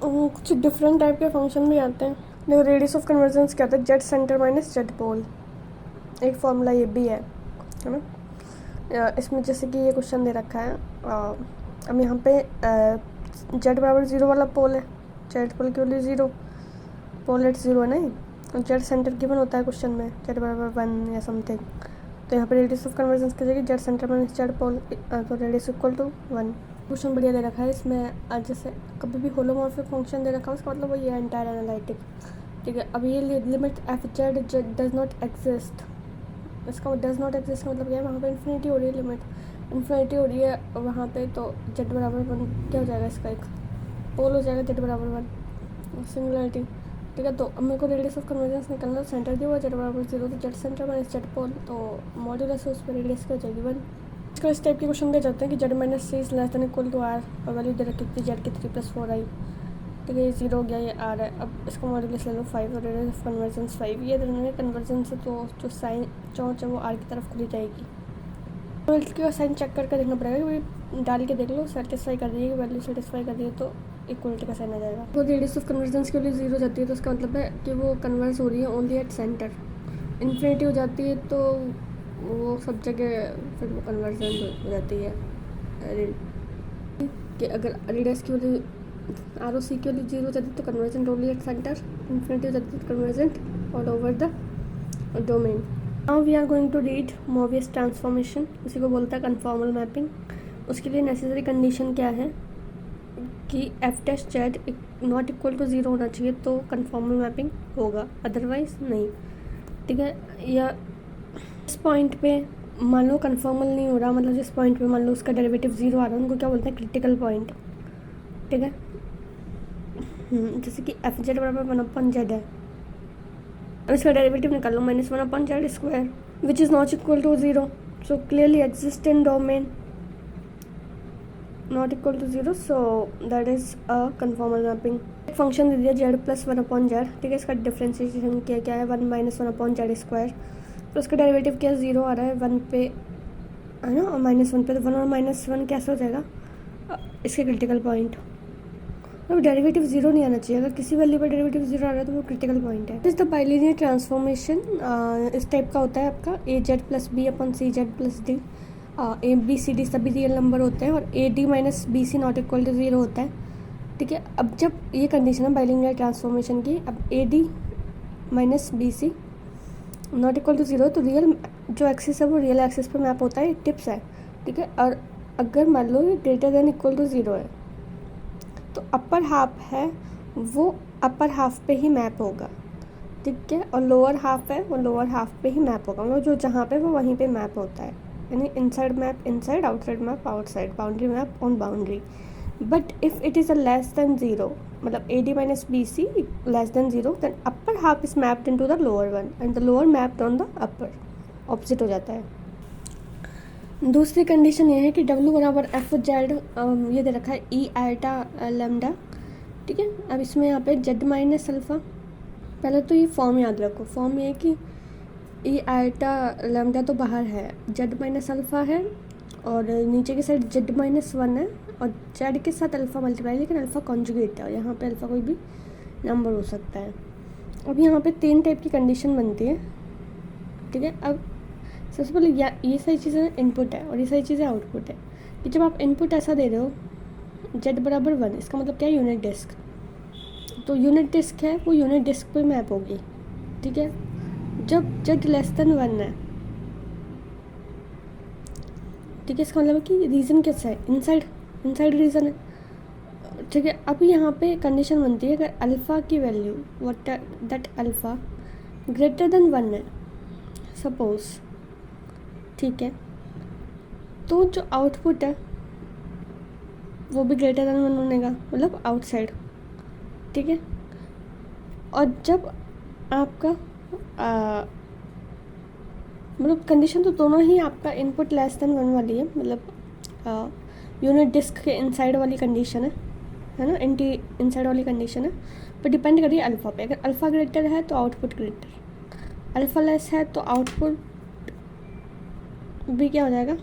कुछ different type के function भी आते हैं। देखो रेडियस ऑफ कन्वर्जेंस क्या होता है, जेड सेंटर माइनस जेड पोल। एक फॉर्मूला ये भी है ना। इसमें जैसे कि ये क्वेश्चन दे रखा है, अब यहाँ पे जेड बराबर ज़ीरो वाला पोल है, जेड पोल की value zero, pole at zero है नहीं, और जेड सेंटर गिवन होता है क्वेश्चन में जेड बराबर वन या समथिंग। तो यहाँ पे रेडियस ऑफ कन्वर्जेंस की जगह Z centre minus Z pole, तो radius equal to one. Question बढ़िया दे रखा है इसमें। जैसे कभी भी होलोमॉर्फिक फंक्शन दे रखा है उसका मतलब वही है एंटायर एनालिटिक। ठीक है, अब ये limit F Z does not exist, इसका डज नॉट एग्जिस्ट का मतलब क्या है, वहाँ पे इन्फिनिटी हो रही है, लिमिट इन्फिनिटी हो रही है वहाँ पे, तो जेड बराबर वन क्या हो जाएगा, इसका एक पोल हो जाएगा जेड बराबर वन, सिंगुलरिटी। ठीक है, तो अब मेरे को रेडियस ऑफ कन्वर्जेंस निकलना, सेंटर दिया हुआ जेड बराबर जीरो, तो Z centre minus Z pole, तो मॉड्यूलस है उस पर रेडियस क्या हो जाएगी वन। इसका इस टाइप के क्वेश्चन दे जाते हैं कि Z minus C is less than equal to R, और वैल्यू दे रखी थी जेड की 3+4 आई। ठीक है, ये जीरो हो गया, ये आर है। अब इसका मॉड्यूलस ले लो 5 और रेडियस ऑफ कन्वर्जेंस 5। ये दोनों कन्वर्जेंस है, तो जो साइन चौंच है वो आर की तरफ खुली जाएगी। तो इसका साइन चेक करके देखना पड़ेगा कि भाई डाल के देख लो, सेटिस्फाई कर रही है, वैल्यू सेटिस्फाई कर रही है तो इक्वलिटी का साइन आ जाएगा। तो रेडियस ऑफ कन्वर्जेंस के लिए जीरो जाती है तो उसका मतलब है कि वो कन्वर्स हो रही है ओनली एट सेंटर। इन्फिनिटी हो जाती है तो वो सब जगह फिर वो कन्वर्जेंट हो जाती है। कि अगर रेडियस की वैल्यू आर ओ सी की वैल्यू जीरो हो जाती है तो convergent only at centre, infinity हो जाती है तो convergent all over the domain. Now we are going to read Mobius transformation, उसी को बोलता है कन्फॉर्मल मैपिंग। उसके लिए नेसेसरी कंडीशन क्या है कि F dash Z not equal to zero होना चाहिए तो कन्फॉर्मल मैपिंग होगा, अदरवाइज नहीं। ठीक है, या इस पॉइंट पे मान लो कन्फॉर्मल नहीं हो रहा, मतलब जिस पॉइंट पे मान लो उसका डेरिवेटिव ज़ीरो आ रहा है उनको क्या बोलते हैं, क्रिटिकल पॉइंट। ठीक है, जैसे कि एफ जेड बराबर वन अपॉन जेड है, अब इसका डेरिवेटिव निकाल लो minus one upon Z square which is not equal to zero, so clearly exist in domain not equal to zero, so that is a conformal mapping. एक function दे दिया Z plus one upon Z. ठीक है, इसका differentiation किया क्या है, one minus one upon Z square, तो उसका डेरिवेटिव क्या ज़ीरो आ रहा है वन पे है ना, और माइनस वन पे, तो वन और माइनस वन कैसे हो जाएगा, इसके क्रिटिकल पॉइंट। अब डेरिवेटिव जीरो नहीं आना चाहिए, अगर किसी वैल्यू पर डेरिवेटिव जीरो आ रहा है तो वो क्रिटिकल पॉइंट है। इज द बाइलिनियर ट्रांसफॉर्मेशन इस टाइप का होता है आपका A Z plus B upon C Z plus D. A B C D सभी रियल नंबर होते हैं और A D minus B C not equal to zero होता है। ठीक है, अब जब ये कंडीशन है बाइलिनियर ट्रांसफॉर्मेशन की, अब A D minus B C not equal to zero, तो रियल जो एक्सिस है वो रियल एक्सिस पर मैप होता है, टिप्स है। ठीक है, और अगर मान लो ये greater than equal to zero है तो अपर हाफ है वो अपर हाफ पे ही मैप होगा। ठीक है, और लोअर हाफ है वो लोअर हाफ पे ही मैप होगा, मतलब जो जहाँ पे वो वहीं पे मैप होता है, यानी inside map inside, outside map outside, boundary map on boundary. But if it is a less than zero, मतलब A D minus B C less than zero, then upper half is mapped in to the lower one and the lower mapped on the upper, opposite हो जाता है। दूसरी condition ये है कि W बराबर F Z, ये दे रखा है ई आइटा लेमडा। ठीक है, अब इसमें यहाँ पे जेड माइनस अल्फ़ा, पहले तो ये फॉर्म याद रखो, फॉर्म ये है कि ई आइटा लेमडा तो बाहर है, जेड माइनस अल्फ़ा है और नीचे की साइड जेड माइनस वन है और जेड के साथ अल्फ़ा मल्टीप्लाई, लेकिन अल्फ़ा कॉन्जुगेट है और यहाँ पे अल्फ़ा कोई भी नंबर हो सकता है। अब यहाँ पे तीन टाइप की कंडीशन बनती है। ठीक है, अब सबसे पहले ये सारी चीज़ें इनपुट है और ये सारी चीज़ें आउटपुट है कि जब आप इनपुट ऐसा दे रहे हो जेड बराबर वन, इसका मतलब क्या है, यूनिट डिस्क, तो यूनिट डिस्क है वो यूनिट डिस्क पे मैप होगी। ठीक है, जब जेड लेस देन वन है, ठीक है, इसका मतलब है कि रीज़न कैसा है, इनसाइड इनसाइड रीज़न है। ठीक है, अब यहाँ पे कंडीशन बनती है अगर अल्फ़ा की value what that alpha greater than one है सपोज, ठीक है, तो जो आउटपुट है वो भी ग्रेटर देन वन बनेगा, मतलब आउटसाइड। ठीक है, और जब आपका मतलब कंडीशन तो दोनों ही आपका इनपुट लेस देन वन वाली है, मतलब यूनिट डिस्क के इनसाइड वाली कंडीशन है ना, इनसाइड वाली कंडीशन है, पर डिपेंड करिए अल्फ़ा पे। अगर अल्फ़ा ग्रेटर है तो आउटपुट ग्रेटर, अल्फ़ा लेस है तो आउटपुट भी क्या हो जाएगा,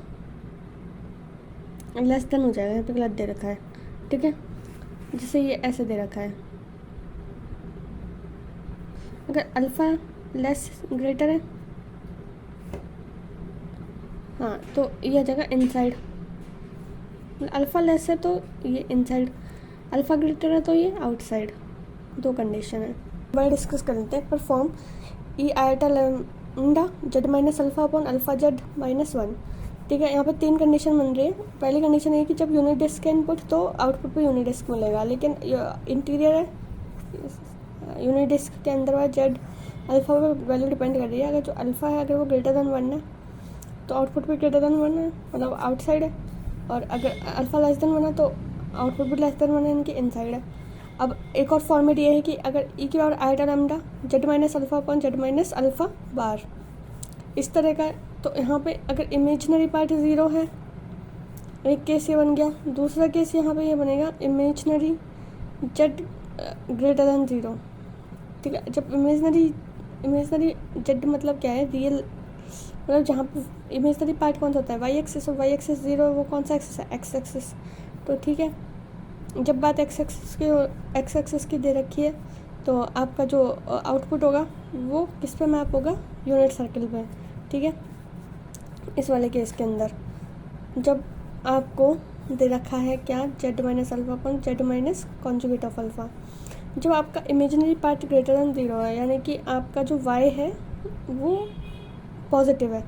लेस देन हो जाएगा, यहाँ पे गलत दे रखा है। ठीक है, जैसे ये ऐसे दे रखा है, अगर अल्फ़ा लेस ग्रेटर है, हाँ, तो ये आ जाएगा इनसाइड। अल्फ़ा लेस है तो ये इनसाइड, अल्फ़ा ग्रेटर है तो ये आउटसाइड। दो कंडीशन है। वह डिस्कस कर लेते हैं। Perform e iota lambda Z minus alpha upon alpha Z minus 1। ठीक है, यहाँ पे 3 कंडीशन बन रही है। पहली कंडीशन है कि जब यूनिट डिस्क का इनपुट तो आउटपुट पे यूनिट डिस्क मिलेगा, लेकिन इंटीरियर है, यूनिट डिस्क के अंदर वाला जेड अल्फ़ा पे वैल्यू डिपेंड कर रही है। अगर जो अल्फ़ा है अगर वो ग्रेटर देन 1 है तो आउटपुट भी ग्रेटर देन 1 है, मतलब आउटसाइड है। और अगर अल्फ़ा लेस देन 1 है तो आउटपुट भी लेस देन 1 है, इनकी इनसाइड है। अब एक और फॉर्मेट ये है कि अगर ई की power iota lambda Z minus alpha upon Z minus alpha बार, इस तरह का है। तो यहाँ पे अगर इमेजनरी पार्ट 0 है, एक केस ये बन गया। दूसरा केस यहाँ पे ये बनेगा इमेजनरी जेड ग्रेटर देन 0। ठीक है, जब इमेजनरी जेड मतलब क्या है, रियल, मतलब जहाँ पे इमेजनरी पार्ट कौन सा होता है, वाई एक्सिस, और वाई एक्सिस 0, वो कौन सा एक्सिस है, एक्स एक्सिस। तो ठीक है, जब बात एक्स एक्सिस की दे रखी है तो आपका जो आउटपुट होगा वो किस पे मैप होगा, यूनिट सर्किल पे। ठीक है, इस वाले केस के अंदर जब आपको दे रखा है क्या, Z minus alpha upon Z minus conjugate of alpha, जब आपका इमेजिनरी पार्ट ग्रेटर देन 0 है, यानी कि आपका जो वाई है वो पॉजिटिव है।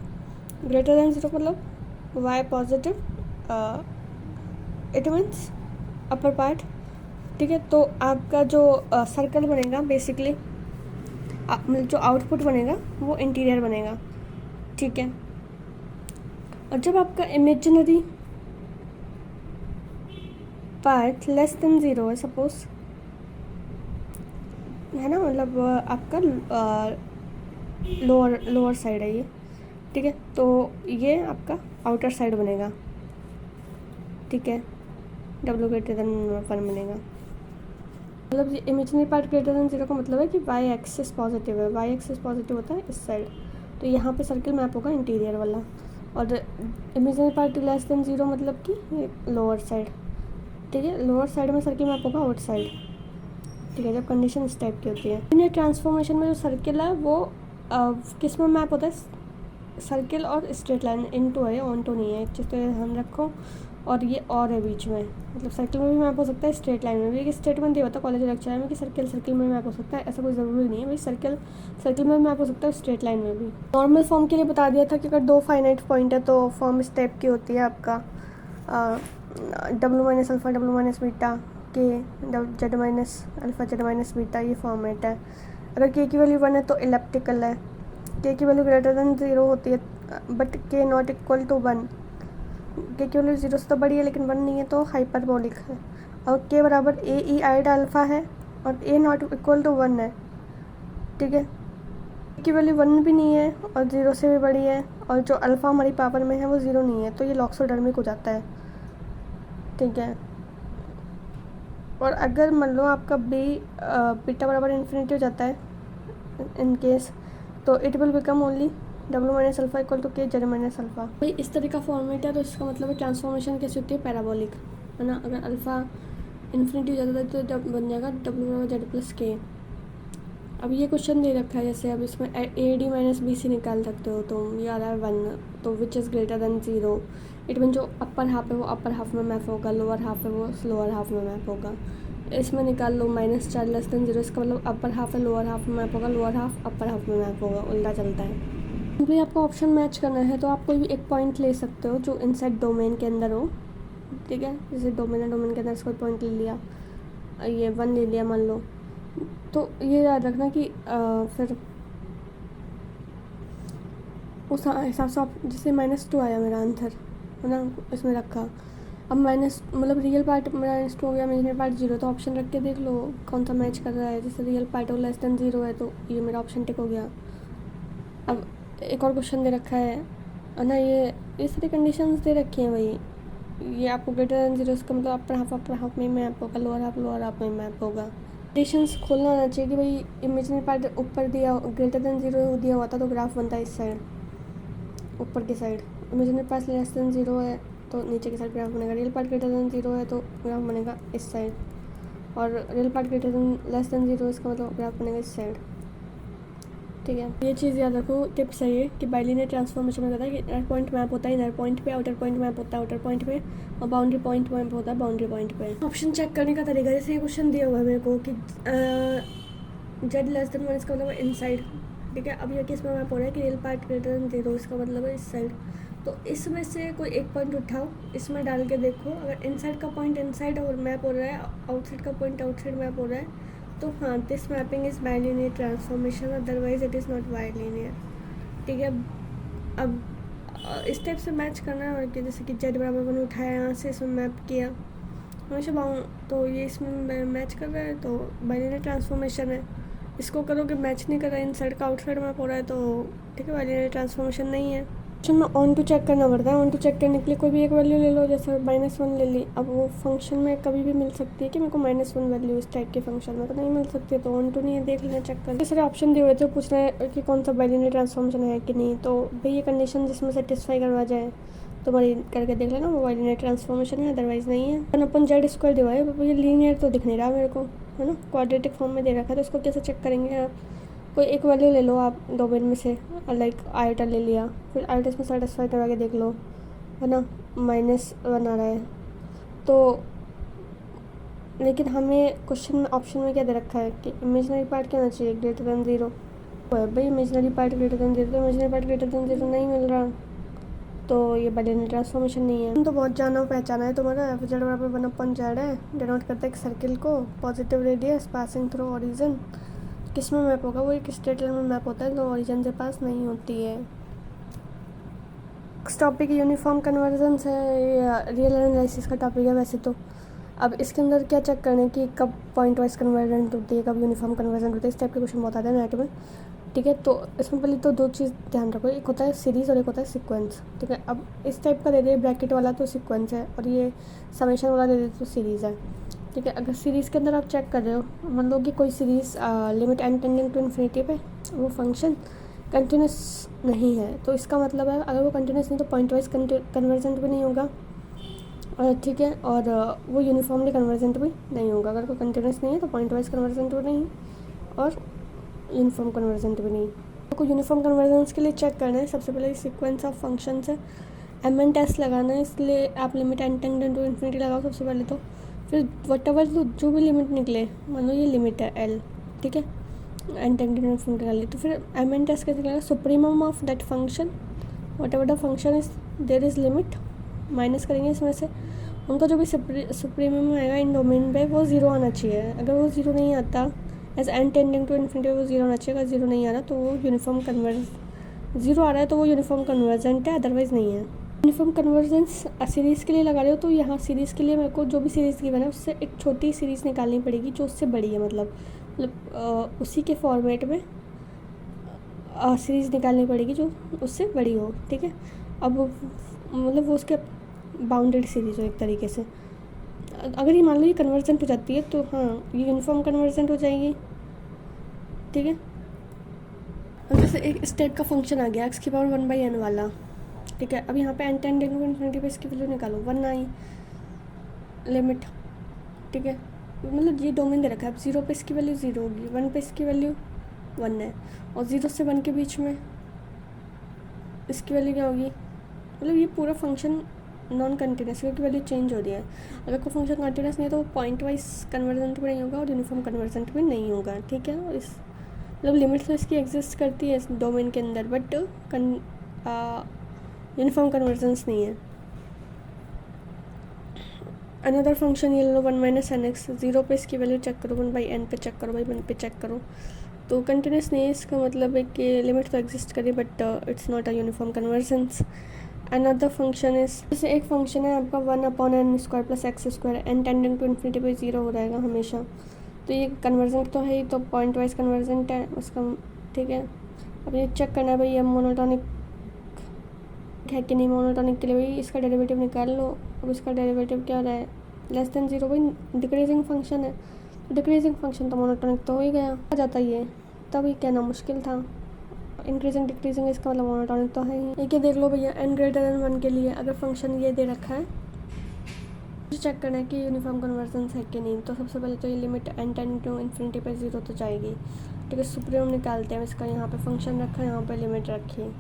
ग्रेटर देन 0 मतलब Y positive, it means upper part. ठीक है, तो आपका जो सर्कल बनेगा बेसिकली, मतलब जो आउटपुट बनेगा वो इंटीरियर बनेगा। ठीक है, और जब आपका इमेजिनरी पार्ट लेस देन 0 है, सपोज है ना, मतलब आपका लोअर साइड है ये। ठीक है, तो ये आपका आउटर साइड बनेगा। ठीक है, डब्ल्यू ग्रेटर देन 1 बनेगा। मतलब ये इमेजिनरी पार्ट ग्रेटर देन 0 का मतलब है कि वाई एक्सिस पॉजिटिव है, वाई एक्सिस पॉजिटिव होता है इस साइड, तो यहाँ पे सर्किल मैप होगा इंटीरियर वाला। और इमेजिनरी पार्ट लेस देन 0 मतलब कि लोअर साइड। ठीक है, लोअर साइड में सर्किल मैप होगा आउट साइड। ठीक है, जब कंडीशन इस टाइप की होती है। लीनियर ट्रांसफॉर्मेशन में जो सर्किल है वो किस में मैप होता है, सर्किल और स्ट्रेट लाइन, इनटू है, ऑन टू नहीं है, एक चीज़ तो ध्यान रखो। और ये और है बीच में, मतलब सर्किल में भी मैप हो सकता है, स्ट्रेट लाइन में भी। एक स्टेटमेंट दिया होता है कॉलेज लेक्चर में कि सर्किल में मैप हो सकता है, ऐसा कोई ज़रूरी नहीं है भाई, सर्किल में भी मैप हो सकता है, स्ट्रेट लाइन में भी। नॉर्मल फॉर्म के लिए बता दिया था कि अगर 2 फाइनाइट पॉइंट है तो फॉर्म इस टाइप की होती है आपका, W minus alpha W minus beta K Z minus alpha Z minus beta, ये फॉर्मेट है। अगर के की वैल्यू 1 है तो इलेप्टिकल है, के की वैल्यू ग्रेटर देन 0 होती है बट के नॉट इक्वल टू 1, के की वैल्यू 0 से तो बड़ी है लेकिन 1 नहीं है तो हाइपरबोलिक है। और के बराबर ए ई आइड अल्फ़ा है और ए नॉट इक्वल टू 1 है। ठीक है, ए की वैल्यू 1 भी नहीं है और 0 से भी बड़ी है, और जो अल्फ़ा हमारी पावर में है वो 0 नहीं है, तो ये लॉक्सोडर्मिक हो जाता है। ठीक है, और अगर मान लो आपका बीटा बराबर इन्फिनिटी हो जाता है इन केस, तो it will become only W minus alpha equal to K Z minus alpha. भाई इस तरह का फॉर्मेट है, तो इसका मतलब है ट्रांसफॉर्मेशन कैसी होती है, पैराबोलिक, है ना। अगर अल्फ़ा इन्फिनिटी हो जाता है तो जब बन जाएगा डब्ल्यू बराबर जेड प्लस के। अब ये क्वेश्चन दे रखा है, जैसे अब इसमें A D minus B C निकाल सकते हो तुम, ये आ रहा है 1, तो which is greater than 0, it mean जो अपर हाफ है वो अपर हाफ में मैप होगा, लोअर हाफ है वो लोअर हाफ में मैप होगा। इसमें निकाल लो -4 लेस देन 0, इसका मतलब अपर हाफ है लोअर हाफ में मैप होगा, लोअर हाफ अपर हाफ में मैप होगा, उल्टा चलता है। भी आपको ऑप्शन मैच करना है तो आप कोई भी एक पॉइंट ले सकते हो जो इनसाइड डोमेन के अंदर हो। ठीक है, जैसे डोमेन है, डोमेन के अंदर इसको पॉइंट ले लिया, ये 1 ले लिया मान लो, तो ये याद रखना कि फिर उस हिसाब से आप, जैसे -2 आया मेरा आंसर, है ना, इसमें रखा। अब माइनस मतलब रियल पार्ट -2 हो गया, इमेजिनरी पार्ट 0, तो ऑप्शन रख के देख लो कौन सा मैच कर रहा है। जैसे रियल पार्ट हो लेस देन 0 है तो ये मेरा ऑप्शन टिक हो गया। अब एक और क्वेश्चन दे रखा है ना, ये इस सारी कंडीशंस दे रखी हैं भाई। ये आपको ग्रेटर देन 0, इसका मतलब अपर हाफ में मैप होगा, लोअर हाफ में मैप होगा। कंडीशंस खोलना आना चाहिए कि भाई इमेजिनरी पार्ट ऊपर दिया, ग्रेटर देन 0 दिया हुआ था तो ग्राफ बनता है इस साइड, ऊपर की side. Imaginary part less than 0 है तो नीचे की साइड ग्राफ बनेगा। रियल पार्ट ग्रेटर देन 0 है तो ग्राफ बनेगा इस साइड। और real part greater than less than 0, इसका मतलब ग्राफ बनेगा इस साइड। ठीक है, ये चीज़ याद रखो, टिप्स है ये कि बाइलिनियर ट्रांसफॉर्मेशन में कहता है कि इनर पॉइंट मैप होता है इनर पॉइंट पे, आउटर पॉइंट मैप होता है आउटर पॉइंट पे, और बाउंड्री पॉइंट मैप होता है बाउंड्री पॉइंट पे। ऑप्शन चेक करने का तरीका, जैसे ये क्वेश्चन दिया हुआ है मेरे को कि जेड लेस देन 1, इसका मतलब इनसाइड। ठीक है, अब ये किस में मैप हो रहा है कि रियल पार्ट ग्रेटर देन 0, इसका मतलब है इस साइड। तो इसमें से कोई एक पॉइंट उठाओ, इसमें डाल के देखो, अगर इनसाइड का पॉइंट इनसाइड और मैप हो रहा है, आउटसाइड का पॉइंट आउटसाइड मैप हो रहा है, तो हाँ, this mapping is bilinear transformation, otherwise it is not bilinear. ठीक है, अब इस टाइप से मैच करना है, और कि जैसे कि जेड बराबर 1 उठाया, यहाँ से इसमें मैप किया हमेशा तो ये इसमें मैच कर रहा है, तो बाइलिनियर ट्रांसफॉर्मेशन है। इसको करो कि मैच नहीं कर रहा है, इनसाइड का आउटसाइड मैप हो रहा है, तो ठीक है, बाइलिनियर ट्रांसफॉर्मेशन नहीं है। फंक्शन में ऑन टू चेक करना पड़ता है। ऑन टू चेक करने के लिए कोई भी एक वैल्यू ले लो, जैसे -1 ले ली। अब वो फंक्शन में कभी भी मिल सकती है कि मेरे को -1 वैल्यू इस टाइप के फंक्शन में तो नहीं मिल सकती, तो ऑन टू नहीं है, देख लेना चेक कर। दूसरे ऑप्शन दिए हुए थे, पूछ रहे हैं कि कौन सा बाइलिनियर ट्रांसफॉर्मेशन है कि नहीं, तो भाई ये कंडीशन जिसमें सेटिस्फाई करवा जाए तुम्हारी करके देख लेना, वो बाइलिनियर ट्रांसफॉर्मेशन है, अदरवाइज नहीं है। 1/z² डिवाइड, ये लीनियर तो दिख नहीं रहा मेरे को, है ना, क्वाड्रेटिक फॉर्म में दे रखा है, तो इसको कैसे चेक करेंगे आप। कोई एक वैल्यू ले लो आप डोमेन में से, लाइक आयोटा ले लिया, फिर आयोटा इसमें सेटिस्फाई करवा के देख लो, है ना, -1 आ रहा है तो। लेकिन हमें क्वेश्चन में ऑप्शन में क्या दे रखा है कि इमेजिनरी पार्ट क्या होना चाहिए, ग्रेटर देन 0। भाई इमेजिनरी पार्ट ग्रेटर देन 0, तो इमेजिनरी पार्ट ग्रेटर देन 0 नहीं मिल रहा, तो ये बाइलिनियर ट्रांसफॉर्मेशन नहीं है। तो बहुत जाना पहचाना है तुम्हारा, जेड बराबर 1/z है, डिनोट करता है एक सर्किल को, positive radius passing through origin. किस में मैप होगा, वो एक स्ट्रेट लाइन में मैप होता है, तो ओरिजिन से पास नहीं होती है। नेक्स्ट टॉपिक यूनिफॉर्म कन्वर्जेंस है, रियल एनालिसिस का टॉपिक है वैसे तो। अब इसके अंदर क्या चेक करना है कि कब पॉइंट वाइज कन्वर्जेंट होती है, कब यूनिफॉर्म कन्वर्जेंट होती है, इस टाइप के क्वेश्चन बहुत आते हैं नेट में। ठीक है, तो इसमें पहले तो 2 चीज़ ध्यान रखो, एक होता है सीरीज़ और एक होता है सीक्वेंस। ठीक है, अब इस टाइप का दे दे ब्रैकेट वाला तो सीक्वेंस है, और ये समेशन वाला दे दे तो सीरीज़ है। ठीक है, अगर सीरीज़ के अंदर आप चेक कर रहे हो, मान लो कि कोई series limit n tending to infinity पे वो फंक्शन कंटिन्यूस नहीं है, तो इसका मतलब है अगर वो कंटिन्यूस नहीं तो पॉइंट वाइज कन्वर्जेंट भी नहीं होगा। ठीक है, और वो यूनिफॉर्मली कन्वर्जेंट भी नहीं होगा। अगर कोई कंटिन्यूस नहीं है तो पॉइंट वाइज कन्वर्जेंट भी नहीं और यूनिफॉर्म कन्वर्जेंट भी नहीं। तो यूनिफॉर्म कन्वर्जेंस के लिए चेक करना है, सबसे पहले सीक्वेंस ऑफ फंक्शंस है, MN टेस्ट लगाना है, इसलिए आप limit n tending to infinity लगाओ सबसे पहले तो। फिर वटेवर जो भी लिमिट निकले, मान लो ये लिमिट है L, ठीक है, n टेंडिंग टू इन्फिनिटी निकाली, तो फिर MN टेस्ट कैसे निकालेगा, supremum of that function whatever the function is there is limit, minus करेंगे इसमें से उनका जो भी सुप्रीमम आएगा इन डोमेन पे वो 0 आना चाहिए। अगर वो 0 नहीं आता, as n tending to infinity वो 0 आना चाहिए। अगर 0 नहीं आ रहा तो वो यूनिफॉर्म 0 आ रहा है तो वो यूनिफॉर्म कन्वर्जेंट है, अदरवाइज़ नहीं है। यूनिफॉर्म कन्वर्जेंस सीरीज़ के लिए लगा रहे हो तो यहाँ सीरीज़ के लिए मेरे को जो भी सीरीज़ गिवन है उससे एक छोटी सीरीज़ निकालनी पड़ेगी जो उससे बड़ी है, मतलब उसी के फॉर्मेट में सीरीज़ निकालनी पड़ेगी जो उससे बड़ी हो। ठीक है, अब मतलब वो उसके बाउंडेड सीरीज़ हो एक तरीके से। अगर ये मान लो ये कन्वर्जेंट हो जाती है तो हाँ ये यूनिफॉर्म कन्वर्जेंट हो जाएगी। ठीक है, अब जैसे एक इस टाइप का फंक्शन आ गया x⁴ 1/n वाला। ठीक है, अब यहाँ पे n टेंडिंग टू इन्फिनिटी पे इसकी वैल्यू निकालो, 1 आई लिमिट। ठीक है, मतलब ये डोमेन दे रखा है, अब 0 पे इसकी वैल्यू 0 होगी, 1 पे इसकी वैल्यू 1 है, और 0 से 1 के बीच में इसकी वैल्यू क्या होगी, मतलब ये पूरा फंक्शन नॉन कंटिन्यूस क्योंकि वैल्यू चेंज हो रही है। अगर कोई फंक्शन कंटिन्यूस नहीं है तो वो पॉइंट वाइज कन्वर्जेंट भी नहीं होगा और यूनिफॉर्म कन्वर्जेंट भी नहीं होगा। ठीक है, और इस मतलब लिमिट्स तो इसकी एग्जिस्ट करती है इस डोमेन के अंदर, बट यूनिफॉर्म कन्वर्जेंस नहीं है। अनदर फंक्शन ये लो 1 - nx, 0 पे इसकी वैल्यू चेक करो, 1/n पे चेक करो, 1 पे चेक करो, तो कंटिन्यूस नहीं है, इसका मतलब है कि लिमिट तो एग्जिस्ट करी but it's not a uniform convergence. Another function is, जैसे एक फंक्शन है आपका 1/n² + x², n tending to infinity पे 0 हो रहेगा हमेशा, तो ये कन्वर्जेंट तो है ही, तो पॉइंट वाइज कन्वर्जेंट है उसका। ठीक है, अब ये चेक करना है भाई ये मोनोटॉनिक है कि नहीं। मोनोटॉनिक के लिए भाई इसका डेरिवेटिव निकाल लो। अब इसका डेरिवेटिव क्या रहा है, <0 भाई डिक्रीजिंग फंक्शन है, डिक्रीजिंग फंक्शन तो मोनोटॉनिक तो हो ही गया, आ जाता ही है, तब ये कहना मुश्किल था। इंक्रीजिंग डिक्रीजिंग इसका मतलब मोनोटॉनिक तो है ही। एक ये देख लो भैया n > 1 के लिए अगर फंक्शन ये दे रखा है चेक करना है कि यूनिफॉर्म कन्वर्जेंस है कि नहीं। तो सबसे पहले तो ये limit n tending to infinity पे 0 तो जाएगी। ठीक है, सुप्रीमम निकालते हैं। इसका यहाँ पे फंक्शन रखा है, यहाँ पे लिमिट रखी है।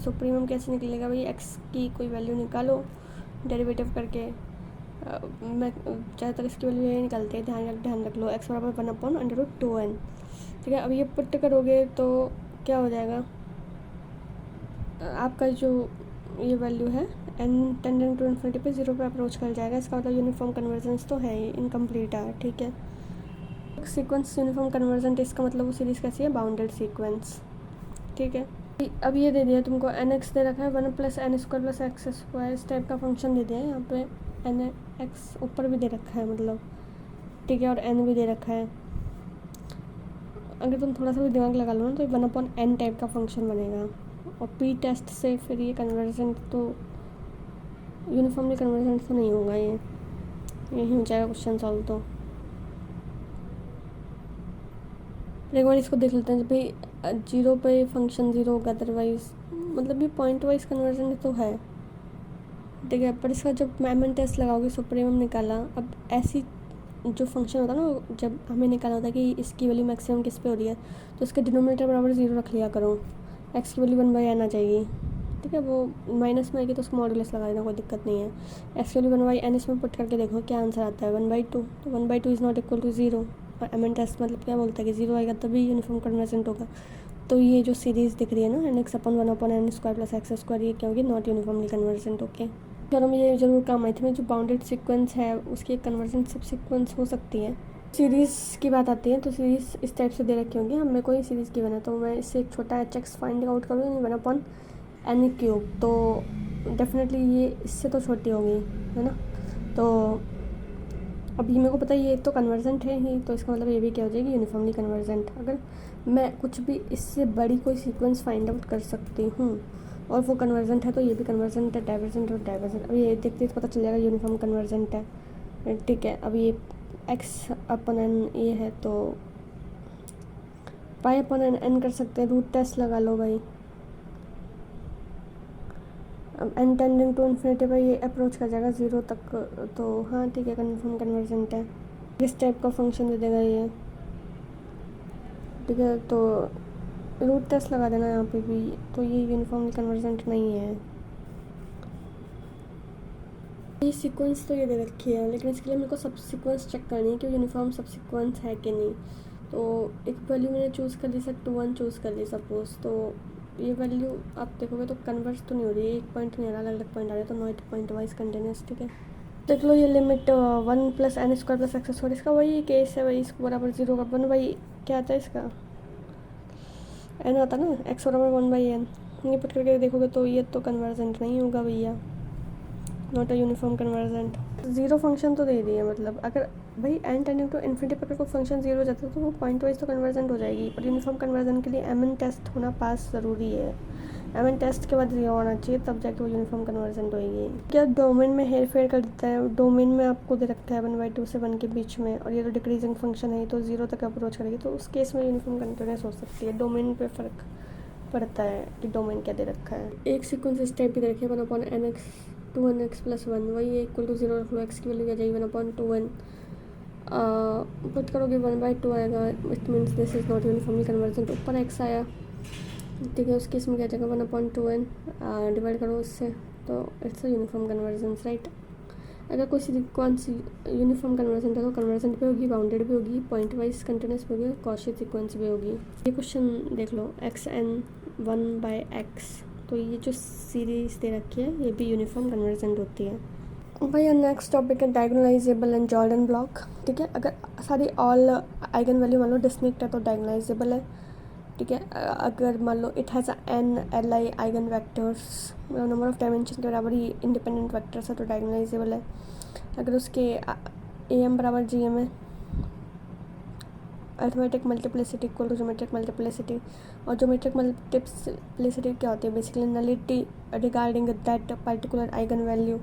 सुप्रीमम कैसे निकलेगा भाई, x की कोई वैल्यू निकालो डेरिवेटिव करके। मैं ज़्यादातर इसकी वैल्यू यही निकलती है, ध्यान रख लो। x बराबर 1/√2n। ठीक है, अब ये पुट करोगे तो क्या हो जाएगा, आपका जो ये वैल्यू है n टेंडिंग टू इन्फिनिटी पे 0 पे अप्रोच कर जाएगा। इसका मतलब यूनिफॉर्म कन्वर्जेंस तो है ही, इनकम्प्लीट है। ठीक है, सीक्वेंस यूनिफॉर्म कन्वर्जेंट, इसका मतलब वो सीरीज़ कैसी है, बाउंडेड सीक्वेंस। ठीक है, अब ये दे दिया तुमको nx दे रखा है 1+n² + x²। इस टाइप का फंक्शन दे दिया है। यहाँ पे nx ऊपर भी दे रखा है मतलब, ठीक है, और n भी दे रखा है। अगर तुम थोड़ा सा भी दिमाग लगा लो ना तो 1/n टाइप का फंक्शन बनेगा। और पी टेस्ट से फिर ये कन्वर्जेंट तो यूनिफॉर्मली कन्वर्जेंट तो नहीं होगा, ये यही हो जाएगा क्वेश्चन सॉल्व। तो एक बार इसको देख लेते हैं। जब भाई 0 पे फंक्शन 0 होगा, अदरवाइज मतलब ये पॉइंट वाइज कन्वर्जेंट तो है। ठीक है, पर इसका जब मैमन टेस्ट लगाओगे, सुप्रीमम निकाला। अब ऐसी जो फंक्शन होता है ना, जब हमें निकालना होता है कि इसकी वैल्यू मैक्सिमम किस पे हो रही है, तो इसके डिनोमिनेटर बराबर 0 रख लिया करो। x की वैल्यू 1/n आ जाएगी। ठीक है, वो माइनस में आएगी तो उसको मॉडुलस लगा देना, कोई दिक्कत नहीं है। x की वैल्यू 1/n इसमें पुट करके देखो क्या आंसर आता है, 1/2। तो 1/2 इज़ नॉट इक्वल टू 0। और एम एन टेस्ट मतलब क्या बोलता है कि 0 आएगा तभी यूनिफॉर्म कन्वर्जेंट होगा। तो ये जो सीरीज़ दिख रही है ना, nx/1/n² + x², ये क्या होगी, नॉट यूनिफॉर्मली कन्वर्जेंट। ओके, और हमें ये जरूर काम आई थी। जो बाउंडेड सीक्वेंस है उसकी एक कन्वर्जेंट सब सीक्वेंस हो सकती है। सीरीज़ की बात आती है तो सीरीज़ इस टाइप से दे रखी होंगी। हमें कोई सीरीज़ गिवन है तो मैं इससे एक छोटा hx फाइंड आउट करूँगी 1/n³। तो डेफिनेटली ये इससे तो छोटी होगी, है ना। तो अब ये मेरे को पता है ये तो कन्वर्जेंट है ही, तो इसका मतलब ये भी क्या हो जाएगी, यूनिफॉर्मली कन्वर्जेंट। अगर मैं कुछ भी इससे बड़ी कोई सीक्वेंस फाइंड आउट कर सकती हूँ और वो कन्वर्जेंट है, तो ये भी कन्वर्जेंट है। डाइवर्जेंट और डाइवर्जेंट, अब ये देखते पता चल जाएगा यूनिफॉर्म कन्वर्जेंट है। ठीक है, अब ये x/n ये है तो π/n कर सकते हैं। रूट टेस्ट लगा लो भाई। अब n टेंडिंग टू इन्फिनिटी पर ये अप्रोच कर जाएगा 0 तक, तो हाँ ठीक है, कन्फर्म कन्वर्जेंट है। किस टाइप का फंक्शन दे देगा ये, ठीक है, तो रूट टेस्ट लगा देना यहाँ पे भी। तो ये यूनिफॉर्मली कन्वर्जेंट नहीं है। ये सीक्वेंस तो ये दे रखी है, लेकिन इसके लिए मेरे को सब सीक्वेंस चेक करनी है कि यूनिफॉर्म सब सीक्वेंस है कि नहीं। तो एक वैल्यू मैंने चूज़ कर ली, सर 2 1 चूज़ कर ली सपोज। तो ये वैल्यू आप देखोगे तो कन्वर्स तो नहीं हो रही है, एक पॉइंट नहीं आ रहा, अलग अलग पॉइंट आ रहे हैं, तो नॉट पॉइंट वाइज कंटिन्यूस। ठीक है, देख लो ये लिमिट 1+n² + x², इसका वही केस है भाई। इसको बराबर 0 का 1 भाई क्या आता है, इसका n आता ना, x बराबर 1/n। ये पुट करके देखोगे तो ये तो कन्वर्जेंट नहीं होगा भैया, not a uniform convergent. 0 function तो दे दिए, मतलब अगर भाई n टेंडिंग टू इन्फिनिटी पर कोई फंक्शन 0 हो जाता है तो वो पॉइंट वाइज तो कन्वर्जेंट हो जाएगी। पर यूनिफॉर्म कन्वर्जन के लिए mn टेस्ट होना पास ज़रूरी है। mn टेस्ट के बाद 0 होना चाहिए, तब जाके वो यूनिफॉर्म कन्वर्जेंट होगी। क्या डोमेन में हेर फेर कर देता है, डोमेन में आपको दे रखता है 1/2 से 1 के बीच में, और ये तो डिक्रीजिंग फंक्शन है तो 0 तक अप्रोच करेगी, तो उस केस में यूनिफॉर्म कंटिन्यूस हो सकती है। डोमेन पे फ़र्क पड़ता है कि डोमेन क्या दे रखा है। एक सीक्वेंस इस टाइप की दे रखी है 1/nx 2n x + 1, वही इक्वल टू 0 रख लो। x की वैल्यू क्या जाएगी 1/2n, पुट करोगे 1/2 आएगा। It means this is not uniformly convergent. ऊपर x आया, ठीक है, उस केस में क्या जाएगा 1/2n, डिवाइड करो उससे, तो it's a uniform convergence, right. अगर कोई सीक्वेंस यूनिफॉर्म कन्वर्जेंट है तो कन्वर्जेंट भी होगी, बाउंडेड भी होगी, पॉइंट वाइज कंटिन्यूस भी होगी, कॉची सीक्वेंस भी होगी। ये क्वेश्चन देख लो, xn 1/x, तो ये जो सीरीज दे रखी है ये भी यूनिफॉर्म कन्वर्जेंट होती है। भाई नेक्स्ट टॉपिक है डायगोनलाइजेबल एंड जॉर्डन ब्लॉक। ठीक है, अगर सारी ऑल आइगन वैल्यू मान लो डिस्टिंक्ट है तो डायगोनलाइजेबल है। ठीक है, अगर मान लो it has n li eigen vectors, मतलब नंबर ऑफ डायमेंशन के बराबर ही इंडिपेंडेंट वेक्टर्स है तो डायगोनलाइजेबल है। अगर उसके am बराबर gm है, arithmetic multiplicity equal to geometric multiplicity. और ज्योमेट्रिक मल्टीप्लिसिटी क्या होती है, basically nullity regarding that particular eigen value,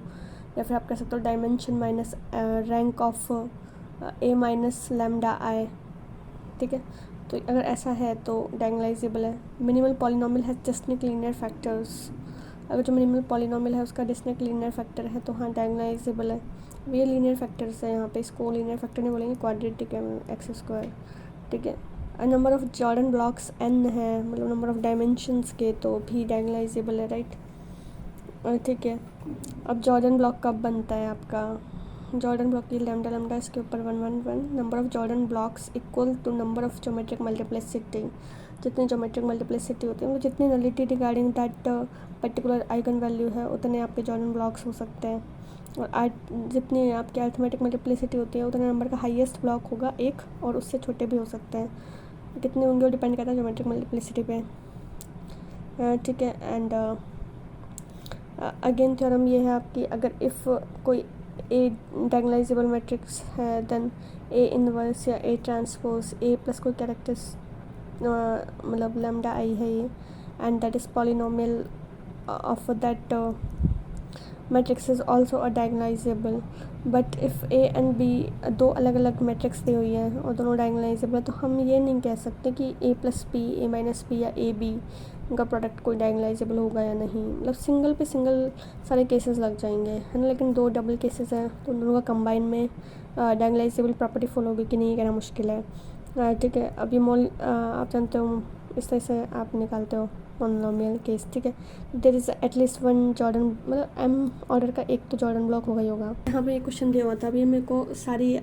या फिर आप कह सकते हो dimension minus rank of a minus lambda I. ठीक है, तो अगर ऐसा है तो डायगोनलाइजेबल है। मिनिमल पॉलिनोमियल है डिस्टिंक्ट लीनियर फैक्टर्स, अगर जो मिनिमल पॉलिनोमियल है उसका डिस्टिंक्ट लीनियर फैक्टर है तो हाँ डायगोनलाइजेबल है। ये लीनियर फैक्टर्स है, यहाँ पे इसको लीनियर फैक्टर नहीं बोलेंगे, क्वाड्रेटिक है एक्स स्क्वायर, ठीक है। Number of Jordan blocks n है, मतलब नंबर ऑफ डायमेंशंस के, तो भी डायगोनलाइजेबल है, राइट, ठीक है। अब जॉर्डन ब्लॉक कब बनता है आपका, जॉर्डन ब्लॉक की लैम्डा लैम्डा इसके ऊपर 1 1 1, number of Jordan blocks equal to number of geometric multiplicity, जितनी ज्योमेट्रिक मल्टीप्लिसिटी होती है, मतलब जितनी nullity regarding that particular eigen value है उतने आपके जॉर्डन ब्लॉक्स हो सकते हैं, और जितनी आपकी अरिथमेटिक मल्टीप्लिसिटी होती है उतने नंबर का हाईएस्ट ब्लॉक होगा एक, और उससे छोटे भी हो सकते हैं, कितने होंगे वो डिपेंड करता है ज्योमेट्रिक मल्टीप्लिसिटी पे, ठीक है। एंड अगेन थ्योरम ये है आपकी, अगर इफ़ कोई ए डायगोनलाइजेबल मैट्रिक्स है देन ए इनवर्स या ए ट्रांसपोज ए प्लस कोई कैरेक्टर्स मतलब लैम्डा आई है ये, and that is polynomial of that matrix is also a diagonalizable, but if A and B दो अलग अलग मैट्रिक्स दी हुई है और दोनों डायगोनलाइजेबल है, तो हम ये नहीं कह सकते कि ए प्लस बी, ए माइनस बी या ए बी उनका प्रोडक्ट कोई डायगोनलाइजेबल होगा या नहीं, मतलब सिंगल पे सिंगल सारे केसेस लग जाएंगे, है ना। लेकिन दो डबल केसेस हैं तो दोनों का कंबाइन में डायगोनलाइजेबल प्रॉपर्टी फॉलो होगी कि नहीं, ये कहना मुश्किल है, ठीक है। अभी आप जानते हो इस तरह से आप निकालते हो मोनोमियल केस, ठीक है। There is at least one Jordan, मतलब एम ऑर्डर का एक तो जॉर्डन ब्लॉक होगा ही होगा। यहाँ पे एक क्वेश्चन दिया हुआ था, अभी मेरे को सारी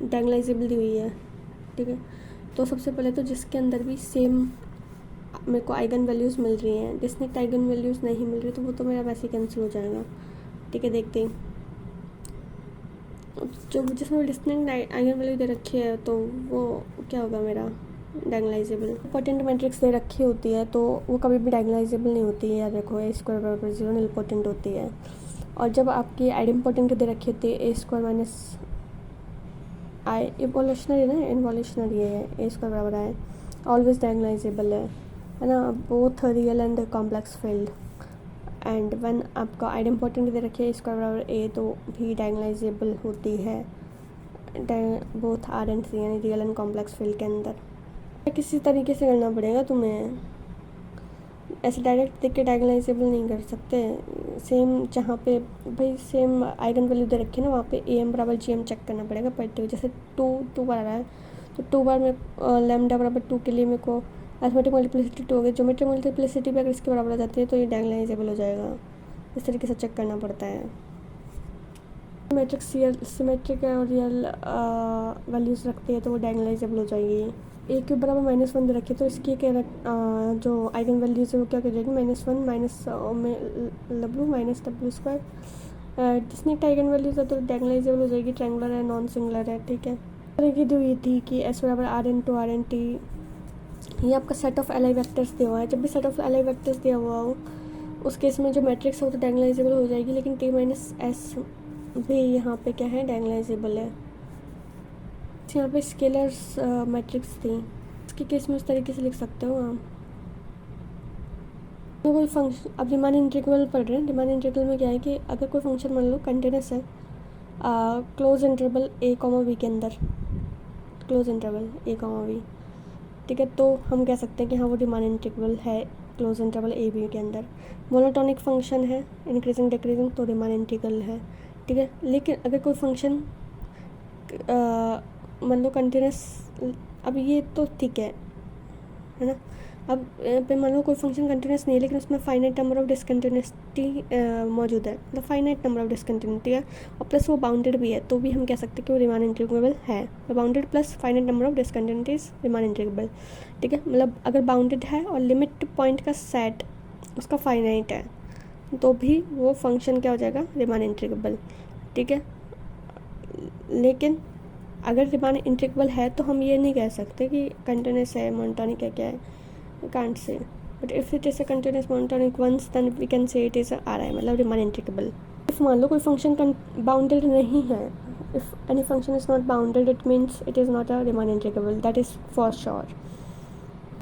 डायगोनलाइजेबल दी हुई है, ठीक है। तो सबसे पहले तो जिसके अंदर भी सेम मेरे को आइगन वैल्यूज़ मिल रही हैं, डिस्टिंक्ट आइगन वैल्यूज़ नहीं मिल रही तो वो तो मेरा वैसे ही कैंसिल हो जाएगा, ठीक है। देखते हैं जो जिसमें डिस्टिंक्ट आइगन वैल्यू दे रखी है तो वो क्या होगा मेरा डायगोनलाइजेबल। इंपॉर्टेंट मैट्रिक्स दे रखी होती है तो वो कभी भी डायगोनलाइजेबल नहीं होती है, याद रखो, ए स्क्वायर बराबर 0 निलपोटेंट होती है, और जब आपकी आइडेम्पोटेंट दे रखी होती है ए स्क्वायर माइनस आई, इवोल्यूशनरी ना, इन्वोल्यूशनरी है, ए स्क्वायर बराबर आई ऑलवेज डायगोनलाइजेबल है ना, both real and complex field. And one आपका आइडेम्पोटेंट दे रखी है स्क्वायर बराबर ए तो भी डायगोनलाइजेबल होती है, बोथ आर एंड सी, यानी रियल एंड कॉम्प्लेक्स फील्ड के अंदर। किसी तरीके से करना पड़ेगा तुम्हें, ऐसे डायरेक्ट देख के डायगोनलाइजेबल नहीं कर सकते। सेम जहाँ पे भाई सेम आइगन वैल्यू दे रखी है ना, वहाँ पे ए एम बराबर जी एम चेक करना पड़ेगा पर्टिकुलर, जैसे 2 बार आ रहा है तो 2 बार में लैम्डा बराबर 2 के लिए मेरे को अरिथमेटिक मल्टीप्लिसिटी 2 हो गई, ज्योमेट्रिक मल्टीप्लिसिटी भी अगर इसके बराबर आ जाती है तो ये डायगोनलाइजेबल हो जाएगा। इस तरीके से चेक करना पड़ता है। मैट्रिक्स सिमेट्रिक और रियल वैल्यूज़ रखती है तो वो डायगोनलाइजेबल हो जाएगी। ए के बराबर -1 दे रखी है तो इसकी जो आइगन वैल्यूज़ है वो क्या कर जाएगी, -1 minus W minus W square, distinct eigen values है तो डायगोनलाइजेबल हो जाएगी, ट्रायंगुलर है नॉन सिंगुलर है, ठीक है। की दी हुई थी कि एस बराबर R in to R N T, ये आपका set of L I vectors दिया हुआ है। जब भी set of L I vectors दिया हुआ हो उस केस में जो मैट्रिक्स हो तो डायगोनलाइजेबल हो जाएगी, लेकिन टी माइनस एस भी यहाँ पे क्या है, डायगोनलाइजेबल है। यहाँ पे स्केलर्स मैट्रिक्स थी, इसके केस में उस तरीके से लिख सकते हो आप। तो कोई फंक्शन, अब रिमान इंटीग्रल पढ़ रहे हैं, रिमान इंटीग्रल में क्या है कि अगर कोई फंक्शन मान लो कंटिन्यूस है close interval A comma V के अंदर, close interval A comma V, ठीक है, तो हम कह सकते हैं कि हाँ वो रिमान इंटीग्रल है क्लोज इंटरवल ए बी के अंदर। मोनोटोनिक फंक्शन है इंक्रीजिंग डिक्रीजिंग तो रिमान इंटीग्रल है, ठीक है। लेकिन अगर कोई फंक्शन मान लो कंटिन्यूस, अब ये तो ठीक है ना। अब पे मान लो कोई फंक्शन कंटिन्यूस नहीं है लेकिन उसमें फाइनाइट नंबर ऑफ डिसकंटिन्यूटी मौजूद है, मतलब फाइनाइट नंबर ऑफ डिसकंटिन्यूटी है और प्लस वो बाउंडेड भी है, तो भी हम कह सकते हैं कि वो रिमान इंटीग्रेबल है। Bounded plus finite number of discontinuities Riemann integrable, ठीक है। मतलब अगर बाउंडेड है और लिमिट पॉइंट का सेट उसका फाइनाइट है तो भी वो फंक्शन क्या हो जाएगा, रिमान इंटीग्रेबल, ठीक है। लेकिन अगर रिमान इंटीग्रेबल है तो हम ये नहीं कह सकते कि कंटिन्यूस है, मोनोटोनिक है, क्या है, कांट से। But if it is a continuous monotonic once then we can say it is R I, मतलब रिमान इंटीग्रेबल। इफ़ मान लो कोई फंक्शन बाउंडेड नहीं है, if any function is not bounded it means it is not a Riemann integrable, that is for sure.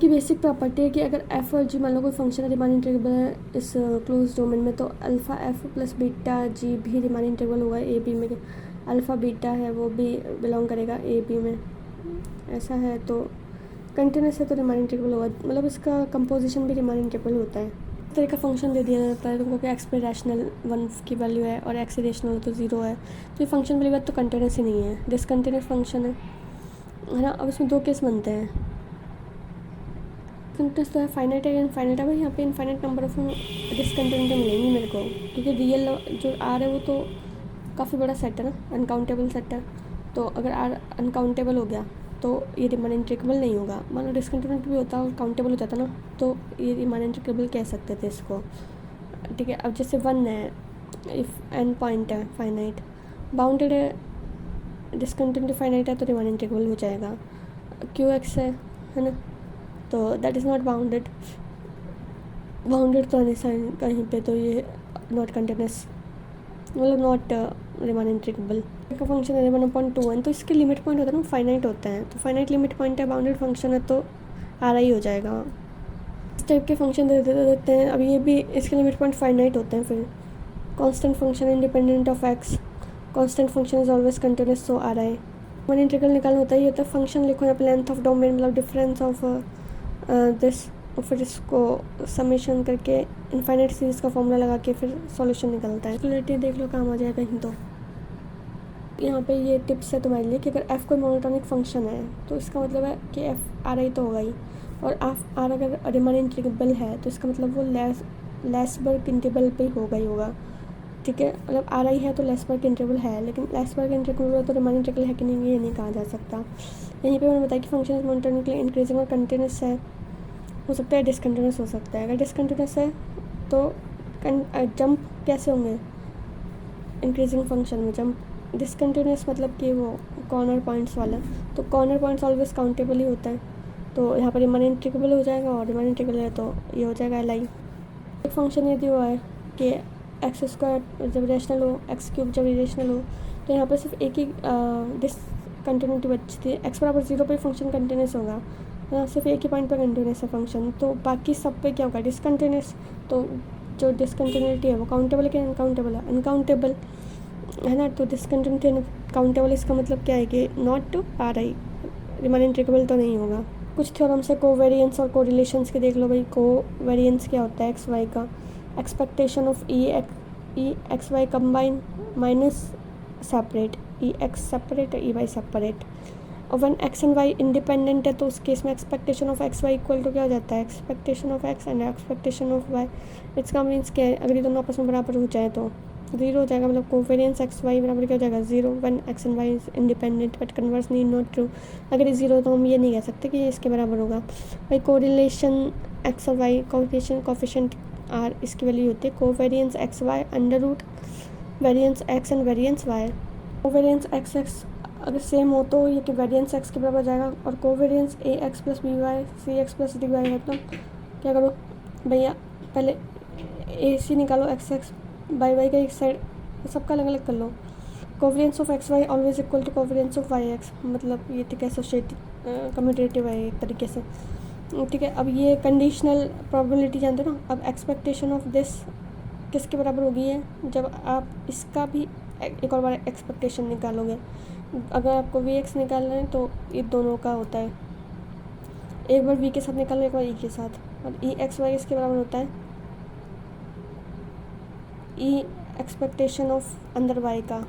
की basic property है कि अगर F और जी मान लो कोई फंक्शन है रिमान इंटीग्रेबल है इस क्लोज डोमेन में, तो अल्फ़ा एफ प्लस बीटा जी भी रिमान इंटीग्रेबल होगा ए बी में। अल्फ़ा बीटा है वो भी बिलोंग करेगा ए बी में, ऐसा है तो कंटिन्यूस है तो रिमान इंटीग्रेबल होगा, मतलब इसका कंपोजिशन भी रिमान इंटीग्रेबल होता है। तरह का फंक्शन दे दिया जाता है तुमको कि एक्स पे रैशनल 1 की वैल्यू है और एक्स इरेशनल तो 0 है, तो ये फंक्शन वाली बात तो कंटिन्यूस ही नहीं है, डिसकंटिन्यूस फंक्शन है ना। अब इसमें 2 केस बनते हैं, कंटिन्यूस तो है, फाइनाइट है, इनफाइनाइट है। भाई यहाँ पे इनफाइनाइट नंबर ऑफ डिसकंटिन्यूटी मिलेंगी मेरे को, क्योंकि रियल जो आर है वो तो काफ़ी बड़ा सेट है ना, अनकाउंटेबल सेट है। तो अगर आर अनकाउंटेबल हो गया तो ये रिमान इंट्रिकेबल नहीं होगा। मान लो डिसकंटिन्यूटी भी होता और काउंटेबल हो जाता ना, तो ये रिमान इंट्रिकेबल कह सकते थे इसको, ठीक है। अब जैसे 1 है, इफ़ एन पॉइंट है फाइनाइट, बाउंडेड है, डिसकंटिन्यूटी फाइनाइट है तो रिमान इंट्रिकेबल हो जाएगा। क्यू एक्स है ना, तो that is not bounded, bounded तो नहीं कहीं पे, तो ये नॉट कंटिन्यूस, मतलब नॉट रिमान इंट्रिकेबल का फंक्शन है 1/2 तो इसके लिमिट पॉइंट होता है ना फाइनाइट होता है, तो फाइनाइट लिमिट पॉइंट है, बाउंडेड फंक्शन है तो आर आई हो जाएगा। इस टाइप के फंक्शन दे देते हैं। अब ये भी इसके लिमिट पॉइंट फाइनाइट होते हैं। फिर constant function independent of x, constant function is always continuous, so are I. Riemann इंट्रिकल निकालना होता है, ये होता है फंक्शन लिखो यहाँ पे लेंथ ऑफ डोमेन मतलब डिफरेंस ऑफ दिस, और फिर इसको समेशन करके इनफाइनाइट सीरीज़ का फॉर्मूला लगा के फिर सॉल्यूशन निकलता है। क्लैरिटी देख लो काम आ जाएगा कहीं। तो यहाँ पे ये टिप्स है तुम्हारे लिए कि अगर f कोई मोनोटॉनिक फंक्शन है तो इसका मतलब है कि f आर आई तो होगा ही, और r अगर रिमान इंट्रिकेबल है तो इसका मतलब वो लेसबर्ग इंटीग्रल पे होगा ही होगा, ठीक है। मतलब आर आई है तो लेसबर्ग इंटीग्रल है, लेकिन लेसबर्ग इंटीग्रल तो रिमान इंटीग्रल है कि नहीं ये नहीं कहा जा सकता। यहीं पे मैंने बताया कि फंक्शन मोनोटॉनिकली इंक्रीजिंग और कंटिन्यूस है, हो सकता है डिसकंटिन्यूस हो सकता है। अगर डिसकंटिन्यूस है तो जंप कैसे होंगे इंक्रीजिंग फंक्शन में, जंप डिसकंटिन्यूस मतलब कि वो कॉर्नर पॉइंट्स वाला, तो कॉर्नर पॉइंट्स ऑलवेज काउंटेबल ही होता है, तो यहाँ पर रिमान इंटीग्रेबल हो जाएगा, और रिमान इंटीग्रेबल है तो ये हो जाएगा एल आई। एक फंक्शन यदि हुआ है कि एक्स स्क्वायर जब रेशनल हो, एक्स क्यूब जब इरेशनल हो, तो यहाँ पर सिर्फ एक ही डिसकंटिन्यूटी बचती है, एक्स बराबर 0 पर फंक्शन कंटिन्यूस होगा, यहाँ सिर्फ एक ही पॉइंट पर कंटिन्यूस है फंक्शन, तो बाकी सब पे क्या होगा डिसकंटिन्यूस। तो जो डिसकंटिन्यूटी है वो काउंटेबल है कि अनकाउंटेबल है, अनकाउंटेबल है ना, तो डिसकंटिन्यूटी काउंटेबल इसका मतलब क्या है कि not to R I, Riemann integrable तो नहीं होगा। कुछ थ्योरम्स है कोवेरिएंस और कोरिलेशंस के, देख लो भाई। कोवेरिएंस क्या होता है एक्स वाई का, expectation of E X Y combine minus separate, E X separate E Y separate, और one X and Y independent है तो उस केस में expectation of X Y equal to क्या हो जाता है expectation of X and expectation of Y. इसका मीन्स क्या है, अगर ये दोनों आपस में बराबर हो जाए तो 0 हो जाएगा, मतलब कोवेरिएंस एक्स वाई बराबर क्या हो जाएगा 0 one X and Y is independent but converse need not true. अगर ये 0 तो हम ये नहीं कह सकते कि ये इसके बराबर होगा। भाई कोरिलेशन एक्स और वाई कोफिशिएंट आर, इसकी वैल्यू होती है covariance X Y under root variance X and variance Y. Covariance X X अगर सेम हो तो ये कि वेरिएंस एक्स के बराबर जाएगा, और covariance A X plus B Y C X plus D Y है, तो क्या करो भैया पहले ए सी निकालो एक्स एक्स बाई वाई का एक साइड, सबका अलग अलग कर लो। Covariance of X Y always equal to covariance of Y X, मतलब ये ठीक है एसोसिएटिव कम्यूटेटिव है एक तरीके से, ठीक है। अब ये कंडीशनल प्रोबेबिलिटी जानते हो ना। अब एक्सपेक्टेशन ऑफ दिस किसके बराबर होगी है, जब आप इसका भी एक और बार एक्सपेक्टेशन निकालोगे। अगर आपको वी एक्स निकालना है तो ये दोनों का होता है, एक बार वी के साथ निकालो एक बार ई के साथ, और ई एक्स वाई इसके बराबर होता है ई एक्सपेक्टेशन ऑफ अंदर वाई का